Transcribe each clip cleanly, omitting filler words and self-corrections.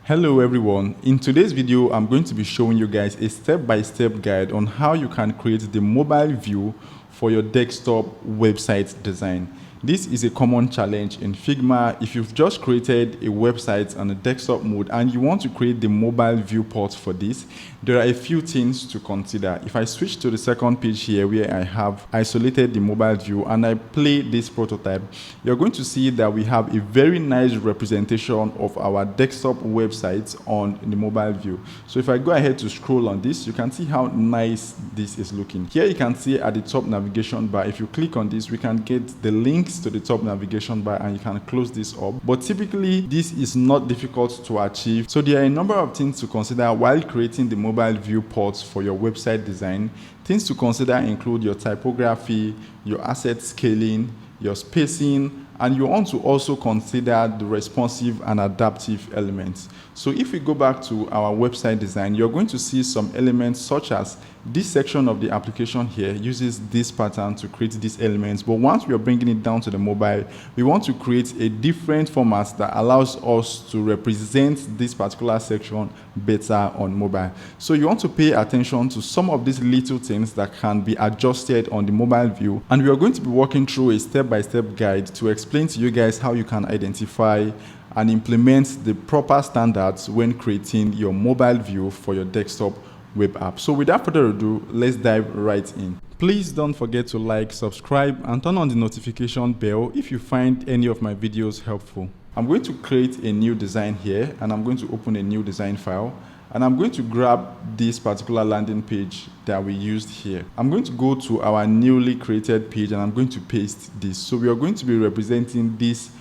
Hello everyone, in today's video I'm going to be showing you guys a step-by-step guide on how you can create the mobile view for your desktop website design. This is a common challenge in Figma. If you've just created a website on a desktop mode and you want to create the mobile viewport for this, there are a few things to consider. If I switch to the second page here where I have isolated the mobile view and I play this prototype, you're going to see that we have a very nice representation of our desktop website on the mobile view. So if I go ahead to scroll on this, you can see how nice this is looking. Here you can see at the top navigation bar, if you click on this, we can get the links to the top navigation bar and you can close this up. But typically this is not difficult to achieve. So there are a number of things to consider while creating the mobile viewports for your website design. Things to consider include your typography, your asset scaling, your spacing, and you want to also consider the responsive and adaptive elements. So if we go back to our website design, you're going to see some elements such as this section of the application here uses this pattern to create these elements. But once we are bringing it down to the mobile, we want to create a different format that allows us to represent this particular section better on mobile. So you want to pay attention to some of these little things that can be adjusted on the mobile view. And we are going to be walking through a step-by-step guide to explain to you guys how you can identify and implement the proper standards when creating your mobile view for your desktop web app. So without further ado, let's dive right in. Please don't forget to like, subscribe, and turn on the notification bell if you find any of my videos helpful. I'm going to create a new design here, and I'm going to open a new design file, and I'm going to grab this particular landing page that we used here. I'm going to go to our newly created page and I'm going to paste this. So we are going to be representing this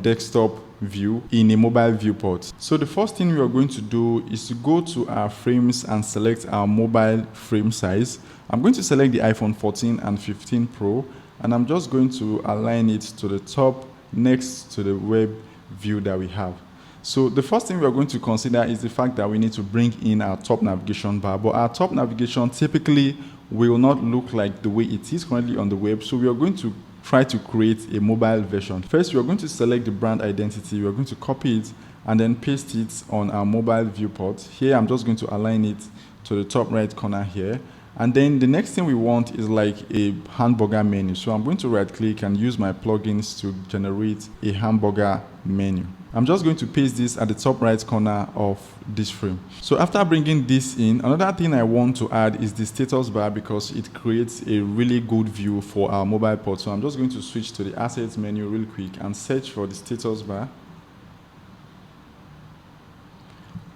desktop view in a mobile viewport. So the first thing we are going to do is to go to our frames and select our mobile frame size. I'm going to select the iPhone 14 and 15 Pro, and I'm just going to align it to the top next to the web view that we have. So the first thing we are going to consider is the fact that we need to bring in our top navigation bar, but our top navigation typically will not look like the way it is currently on the web. So we are going to try to create a mobile version. First, we are going to select the brand identity. We are going to copy it and then paste it on our mobile viewport. Here, I'm just going to align it to the top right corner here. And then the next thing we want is like a hamburger menu. So I'm going to right click and use my plugins to generate a hamburger menu. I'm just going to paste this at the top right corner of this frame. So after bringing this in, another thing I want to add is the status bar because it creates a really good view for our mobile port. So I'm just going to switch to the assets menu real quick and search for the status bar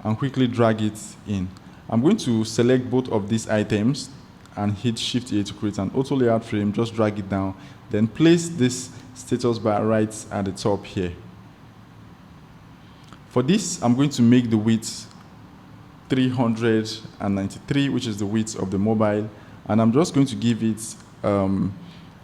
and quickly drag it in. I'm going to select both of these items and hit Shift A to create an auto layout frame. Just drag it down, then place this status bar right at the top here. For this, I'm going to make the width 393, which is the width of the mobile, and I'm just going to give it a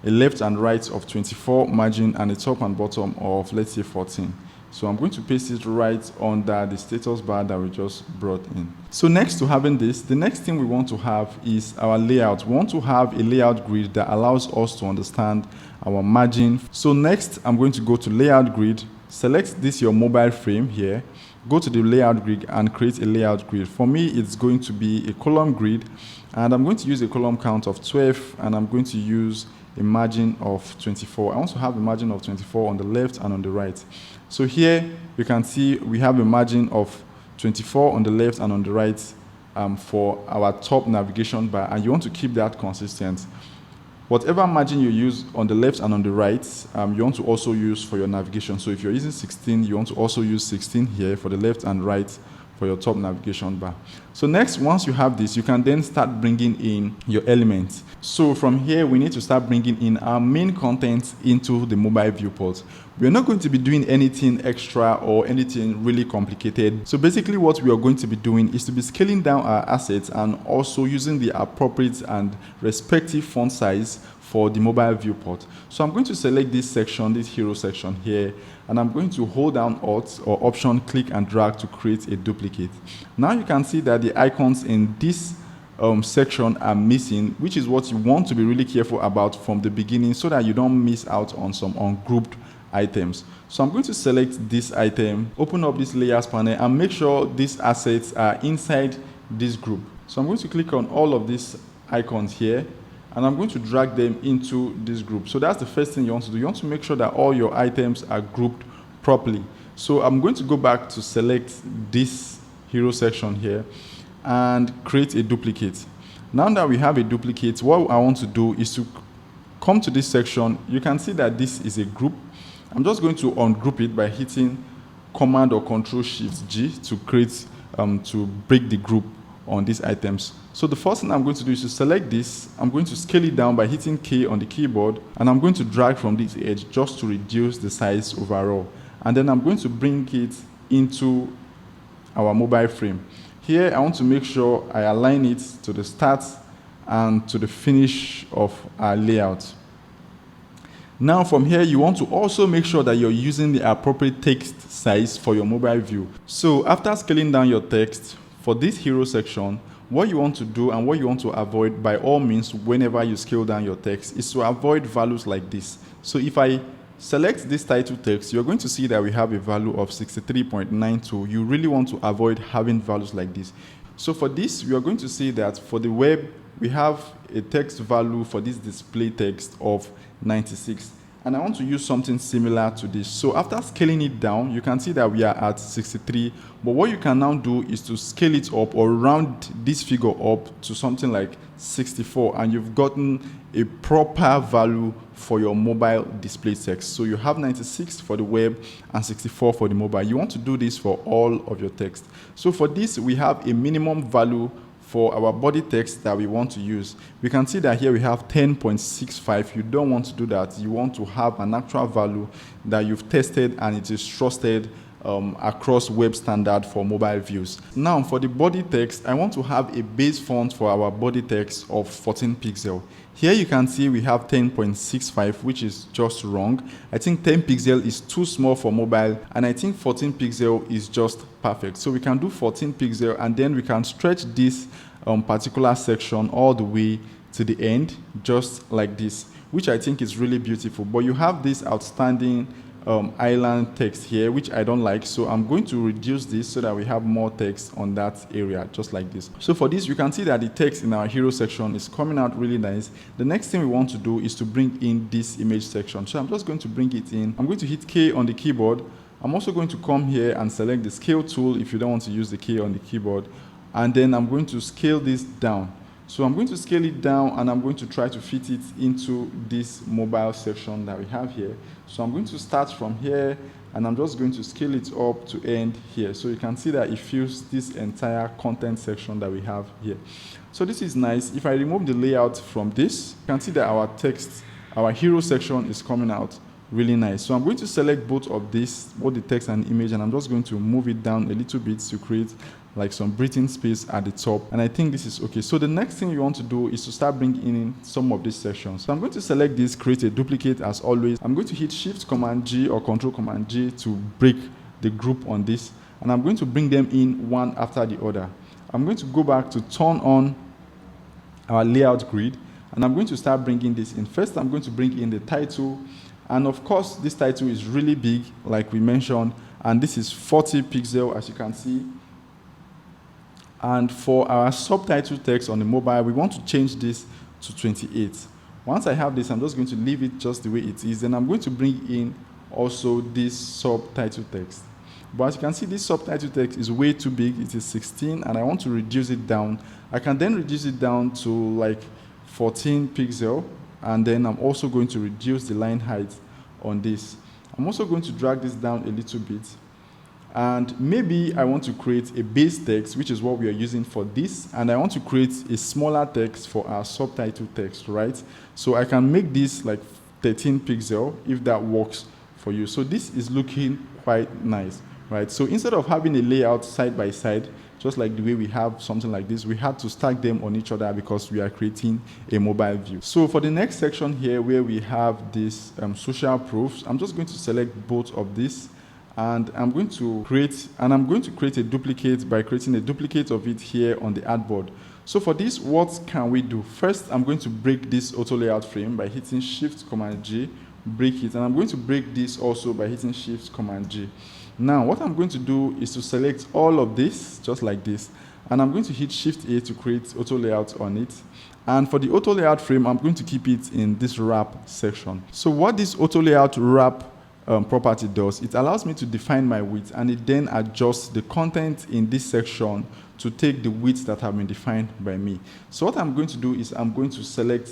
left and right of 24 margin and a top and bottom of, let's say, 14. So I'm going to paste it right under the status bar that we just brought in. So next to having this, the next thing we want to have is our layout. We want to have a layout grid that allows us to understand our margin. So next, I'm going to go to layout grid, select this your mobile frame here, go to the layout grid and create a layout grid. For me, it's going to be a column grid, and I'm going to use a column count of 12, and I'm going to use a margin of 24. I want to have a margin of 24 on the left and on the right. So here you can see we have a margin of 24 on the left and on the right for our top navigation bar, and you want to keep that consistent. Whatever margin you use on the left and on the right, you want to also use for your navigation. So if you're using 16, you want to also use 16 here for the left and right for your top navigation bar. So next, once you have this, you can then start bringing in your elements. So from here, we need to start bringing in our main content into the mobile viewport. We're not going to be doing anything extra or anything really complicated. So basically what we are going to be doing is to be scaling down our assets and also using the appropriate and respective font size for the mobile viewport. So I'm going to select this section, this hero section here, and I'm going to hold down Alt or Option, click and drag to create a duplicate. Now you can see that the icons in this section are missing, which is what you want to be really careful about from the beginning so that you don't miss out on some ungrouped items. So I'm going to select this item, open up this layers panel, and make sure these assets are inside this group. So I'm going to click on all of these icons here, and I'm going to drag them into this group. So that's the first thing you want to do. You want to make sure that all your items are grouped properly. So I'm going to go back to select this hero section here and create a duplicate. Now that we have a duplicate, what I want to do is to come to this section. You can see that this is a group. I'm just going to ungroup it by hitting Command or Control Shift G to create, to break the group on these items. So the first thing I'm going to do is to select this. I'm going to scale it down by hitting K on the keyboard, and I'm going to drag from this edge just to reduce the size overall. And then I'm going to bring it into our mobile frame. Here, I want to make sure I align it to the start and to the finish of our layout. Now from here, you want to also make sure that you're using the appropriate text size for your mobile view. So after scaling down your text, for this hero section, what you want to do and what you want to avoid by all means whenever you scale down your text is to avoid values like this. So if I select this title text, you're going to see that we have a value of 63.92. You really want to avoid having values like this. So for this, we are going to see that for the web, we have a text value for this display text of 96. And I want to use something similar to this. So after scaling it down, you can see that we are at 63. But what you can now do is to scale it up or round this figure up to something like 64. And you've gotten a proper value for your mobile display text. So you have 96 for the web and 64 for the mobile. You want to do this for all of your text. So for this, we have a minimum value for our body text that we want to use. We can see that here we have 10.65. You don't want to do that. You want to have an actual value that you've tested and it is trusted across web standard for mobile views. Now for the body text, I want to have a base font for our body text of 14 pixel. Here you can see we have 10.65, which is just wrong. I think 10 pixel is too small for mobile, and I think 14 pixel is just perfect. So we can do 14 pixel, and then we can stretch this particular section all the way to the end, just like this, which I think is really beautiful. But you have this outstanding island text here, which I don't like, so I'm going to reduce this so that we have more text on that area, just like this. So for this, you can see that the text in our hero section is coming out really nice. The next thing we want to do is to bring in this image section. So I'm just going to bring it in. I'm going to hit K on the keyboard. I'm also going to come here and select the scale tool if you don't want to use the K on the keyboard, and then I'm going to scale this down. So I'm going to scale it down, and I'm going to try to fit it into this mobile section that we have here. So I'm going to start from here, and I'm just going to scale it up to end here. So you can see that it fills this entire content section that we have here. So this is nice. If I remove the layout from this, you can see that our text, our hero section is coming out really nice. So I'm going to select both of this, both the text and the image, and I'm just going to move it down a little bit to create like some breathing space at the top, and I think this is okay. So the next thing you want to do is to start bringing in some of these sections. So I'm going to select this, create a duplicate as always. I'm going to hit Shift Command G or Control Command G to break the group on this, and I'm going to bring them in one after the other. I'm going to go back to turn on our layout grid, and I'm going to start bringing this in. First, I'm going to bring in the title, and of course, this title is really big, like we mentioned, and this is 40 pixel, as you can see. And for our subtitle text on the mobile, we want to change this to 28. Once I have this, I'm just going to leave it just the way it is. And I'm going to bring in also this subtitle text. But as you can see, this subtitle text is way too big. It is 16, and I want to reduce it down. I can then reduce it down to like 14 pixel, and then I'm also going to reduce the line height on this. I'm also going to drag this down a little bit. And maybe I want to create a base text, which is what we are using for this, and I want to create a smaller text for our subtitle text, right? So I can make this like 13 pixel if that works for you. So this is looking quite nice, right? So instead of having a layout side by side, just like the way we have something like this, we had to stack them on each other because we are creating a mobile view. So for the next section here, where we have this social proofs, I'm just going to select both of these, and I'm going to create a duplicate by creating a duplicate of it here on the artboard. So for this, what can we do? First, I'm going to break this auto layout frame by hitting Shift Command G break it, and I'm going to break this also by hitting Shift Command G. Now what I'm going to do is to select all of this just like this, and I'm going to hit Shift A to create auto layout on it. And for the auto layout frame, I'm going to keep it in this wrap section. So what this auto layout wrap property does, it allows me to define my width, and it then adjusts the content in this section to take the widths that have been defined by me. So what I'm going to do is I'm going to select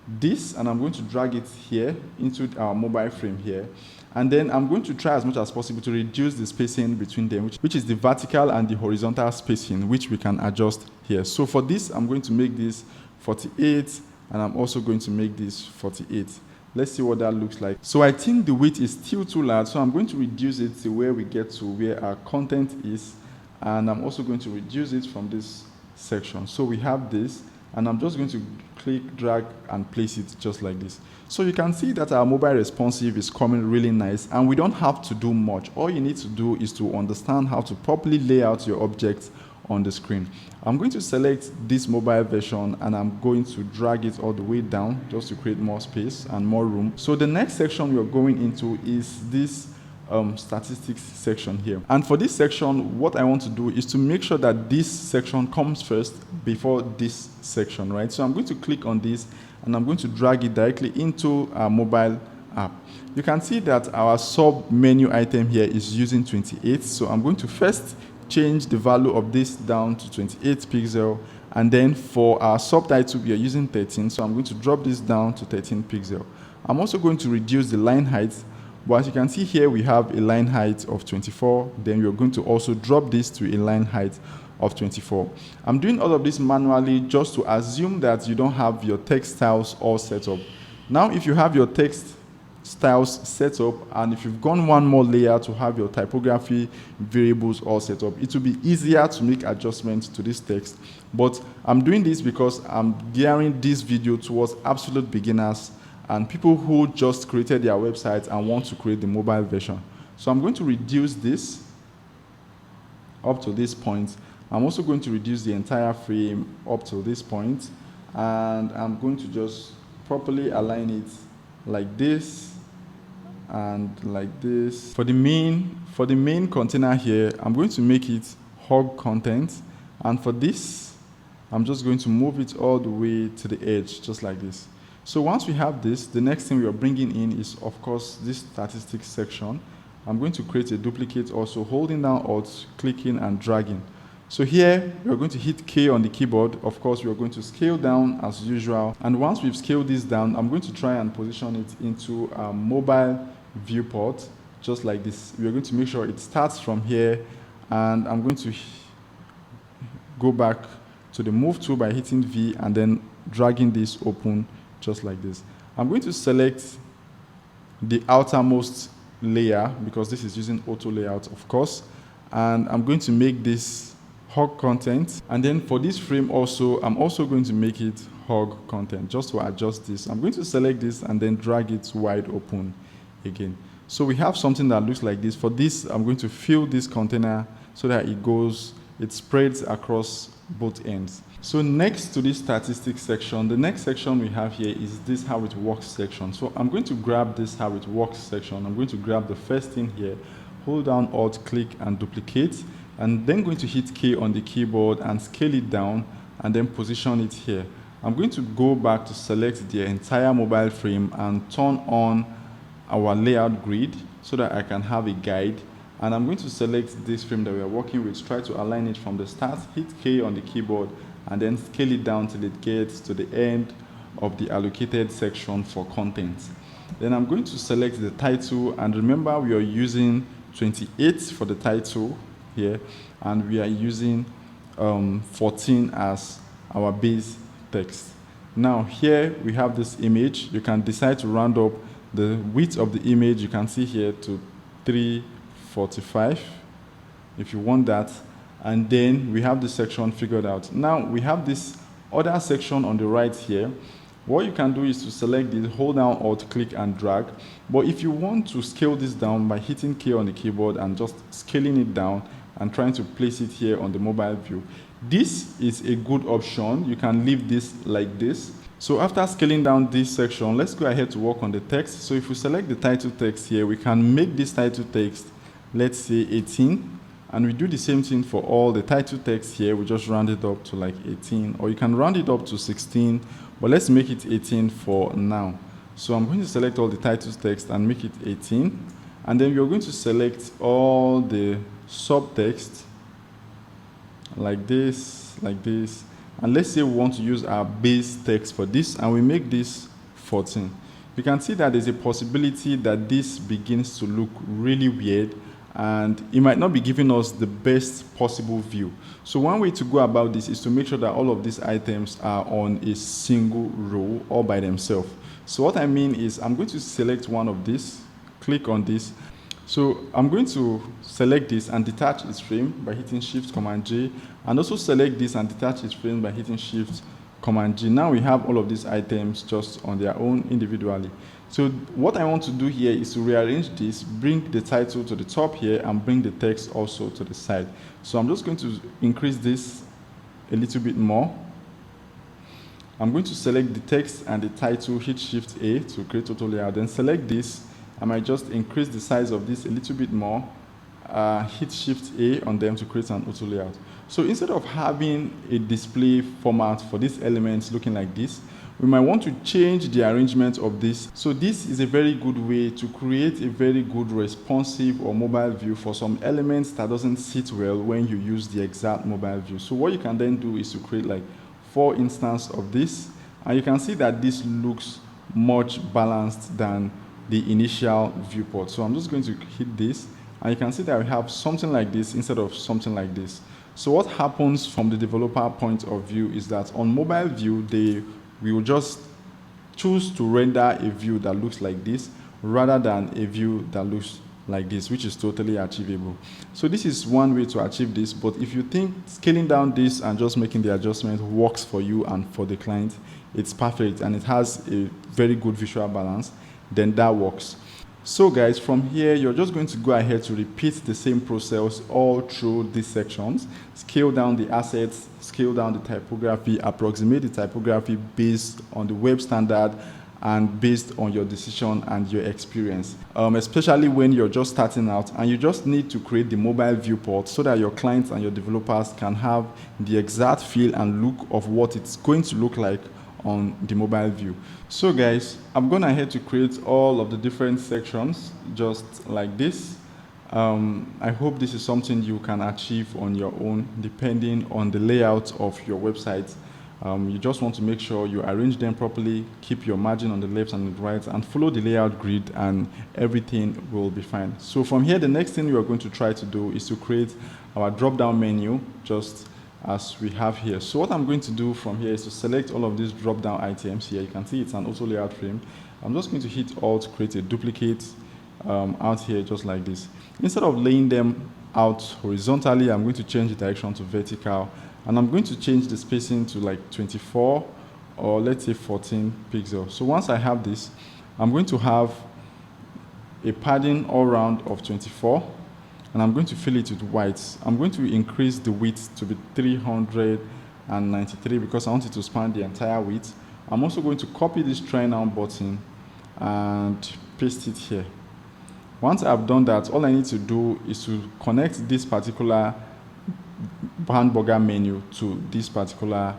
this, and I'm going to drag it here into our mobile frame here. And then I'm going to try as much as possible to reduce the spacing between them, which is the vertical and the horizontal spacing, which we can adjust here. So for this, I'm going to make this 48, and I'm also going to make this 48. Let's see what that looks like. So I think the width is still too large, so I'm going to reduce it to where we get to where our content is, and I'm also going to reduce it from this section. So we have this, and I'm just going to click, drag, and place it just like this. So you can see that our mobile responsive is coming really nice, and we don't have to do much. All you need to do is to understand how to properly lay out your objects on the screen. I'm going to select this mobile version, and I'm going to drag it all the way down just to create more space and more room. So the next section we're going into is this statistics section here. And for this section, what I want to do is to make sure that this section comes first before this section, right? So I'm going to click on this, and I'm going to drag it directly into our mobile app. You can see that our sub menu item here is using 28. So I'm going to first change the value of this down to 28 pixel, and then for our subtitle we are using 13, so I'm going to drop this down to 13 pixel. I'm also going to reduce the line height, but as you can see here we have a line height of 24. Then we're going to also drop this to a line height of 24. I'm doing all of this manually just to assume that you don't have your text styles all set up. Now if you have your text styles set up, and if you've gone one more layer to have your typography variables all set up, it will be easier to make adjustments to this text. But I'm doing this because I'm gearing this video towards absolute beginners and people who just created their website and want to create the mobile version. So I'm going to reduce this up to this point. I'm also going to reduce the entire frame up to this point, and I'm going to just properly align it like this and like this. For the main container here, I'm going to make it hog content, and for this I'm just going to move it all the way to the edge just like this. So once we have this, the next thing we are bringing in is of course this statistics section. I'm going to create a duplicate also, holding down Alt, clicking and dragging. So here we're going to hit K on the keyboard. Of course we are going to scale down as usual, and once we've scaled this down, I'm going to try and position it into a mobile viewport just like this. We're going to make sure it starts from here, and I'm going to go back to the move tool by hitting V and then dragging this open just like this. I'm going to select the outermost layer because this is using auto layout of course, and I'm going to make this hog content, and then for this frame also I'm also going to make it hog content just to adjust this. I'm going to select this and then drag it wide open again. So we have something that looks like this. For this I'm going to fill this container so that it spreads across both ends. So next to this statistics section, the next section we have here is this how it works section. So I'm going to grab this how it works section. I'm going to grab the first thing here, hold down Alt, click and duplicate, and then going to hit K on the keyboard and scale it down and then position it here. I'm going to go back to select the entire mobile frame and turn on our layout grid so that I can have a guide. And I'm going to select this frame that we are working with, try to align it from the start, hit K on the keyboard, and then scale it down till it gets to the end of the allocated section for content. Then I'm going to select the title, and remember we are using 28 for the title here, and we are using 14 as our base text. Now here we have this image. You can decide to round up the width of the image, you can see here, to 345 if you want that. And then we have this section figured out. Now we have this other section on the right here. What you can do is to select it, hold down Alt, click and drag. But if you want to scale this down by hitting K on the keyboard and just scaling it down and trying to place it here on the mobile view, this is a good option. You can leave this like this. So after scaling down this section, let's go ahead to work on the text. So if we select the title text here, we can make this title text, let's say 18, and we do the same thing for all the title text here. We just round it up to like 18, or you can round it up to 16, but let's make it 18 for now. So I'm going to select all the title text and make it 18, and then we're going to select all the subtext like this, and let's say we want to use our base text for this, and we make this 14. You can see that there's a possibility that this begins to look really weird, and it might not be giving us the best possible view. So one way to go about this is to make sure that all of these items are on a single row all by themselves. So what I mean is I'm going to select one of these, click on this. So I'm going to select this and detach its frame by hitting Shift Command J, and also select this and detach its frame by hitting Shift Command G. Now we have all of these items just on their own individually. So what I want to do here is to rearrange this, bring the title to the top here, and bring the text also to the side. So I'm just going to increase this a little bit more. I'm going to select the text and the title, hit Shift A to create auto layout, then select this. I might just increase the size of this a little bit more, hit Shift A on them to create an auto layout. So instead of having a display format for these elements looking like this, we might want to change the arrangement of this. So this is a very good way to create a very good responsive or mobile view for some elements that doesn't sit well when you use the exact mobile view. So what you can then do is to create like 4 instances of this, and you can see that this looks much balanced than the initial viewport. So I'm just going to hit this, and you can see that we have something like this instead of something like this. So what happens from the developer point of view is that on mobile view, we will just choose to render a view that looks like this rather than a view that looks like this, which is totally achievable. So this is one way to achieve this, but if you think scaling down this and just making the adjustment works for you and for the client, it's perfect and it has a very good visual balance, then that works. So guys, from here, you're just going to go ahead to repeat the same process all through these sections. Scale down the assets, scale down the typography, approximate the typography based on the web standard and based on your decision and your experience. Especially when you're just starting out and you just need to create the mobile viewport so that your clients and your developers can have the exact feel and look of what it's going to look like on the mobile view. So guys, I'm going ahead to create all of the different sections just like this. I hope this is something you can achieve on your own depending on the layout of your website. You just want to make sure you arrange them properly, keep your margin on the left and the right, and follow the layout grid, and everything will be fine. So from here, the next thing we are going to try to do is to create our drop-down menu just as we have here. So what I'm going to do from here is to select all of these drop-down items here. You can see it's an auto layout frame. I'm just going to hit Alt, create a duplicate out here just like this. Instead of laying them out horizontally, I'm going to change the direction to vertical, and I'm going to change the spacing to like 24 or let's say 14 pixels. So once I have this, I'm going to have a padding all round of 24, and I'm going to fill it with white. I'm going to increase the width to be 393 because I want it to span the entire width. I'm also going to copy this try now button and paste it here. Once I've done that, all I need to do is to connect this particular hamburger menu to this particular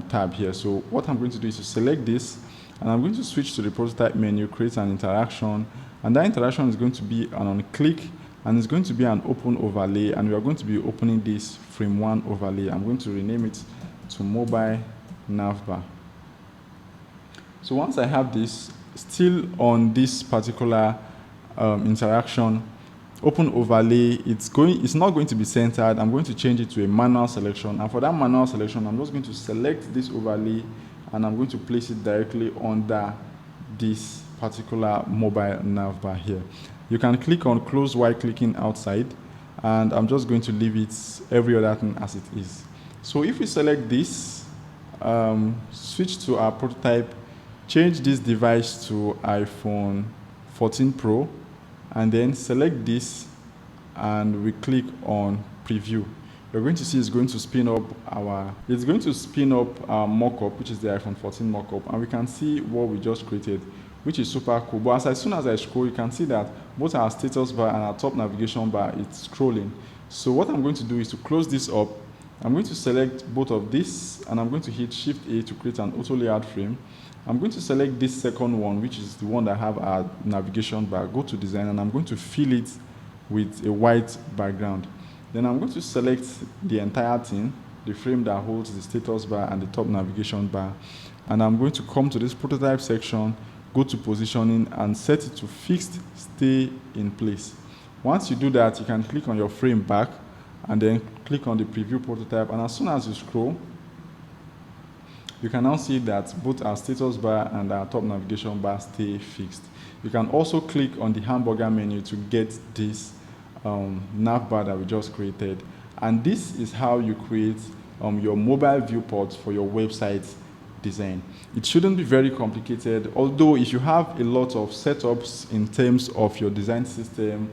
tab here. So what I'm going to do is to select this, and I'm going to switch to the prototype menu, create an interaction, and that interaction is going to be an on-click, and it's going to be an open overlay, and we are going to be opening this frame 1 overlay. I'm going to rename it to mobile navbar. So once I have this, still on this particular interaction, open overlay, it's not going to be centered. I'm going to change it to a manual selection, and for that manual selection, I'm just going to select this overlay, and I'm going to place it directly under this particular mobile navbar here. You can click on close while clicking outside, and I'm just going to leave it every other thing as it is. So if we select this, switch to our prototype, change this device to iPhone 14 Pro, and then select this, and we click on preview. you're going to see it's going to spin up our mockup, which is the iPhone 14 mockup, and we can see what we just created, which is super cool. But as soon as I scroll, you can see that both our status bar and our top navigation bar, it's scrolling. So what I'm going to do is to close this up. I'm going to select both of this, and I'm going to hit Shift A to create an auto layout frame. I'm going to select this second one, which is the one that have our navigation bar. Go to design, and I'm going to fill it with a white background. Then I'm going to select the entire thing, the frame that holds the status bar and the top navigation bar. And I'm going to come to this prototype section, go to positioning, and set it to fixed stay in place. Once you do that, you can click on your frame back and then click on the preview prototype. And as soon as you scroll, you can now see that both our status bar and our top navigation bar stay fixed. You can also click on the hamburger menu to get this nav bar that we just created. And this is how you create your mobile viewport for your website design. It shouldn't be very complicated, although if you have a lot of setups in terms of your design system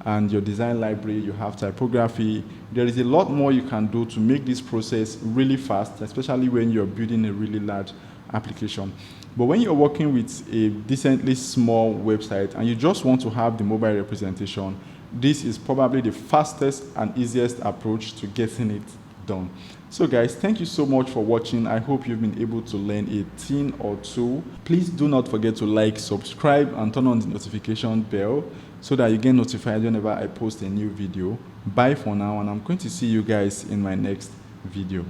and your design library, you have typography, there is a lot more you can do to make this process really fast, especially when you're building a really large application. But when you're working with a decently small website and you just want to have the mobile representation, this is probably the fastest and easiest approach to getting it done. So guys, thank you so much for watching. I hope you've been able to learn a thing or two. Please do not forget to like, subscribe, and turn on the notification bell so that you get notified whenever I post a new video. Bye for now, and I'm going to see you guys in my next video.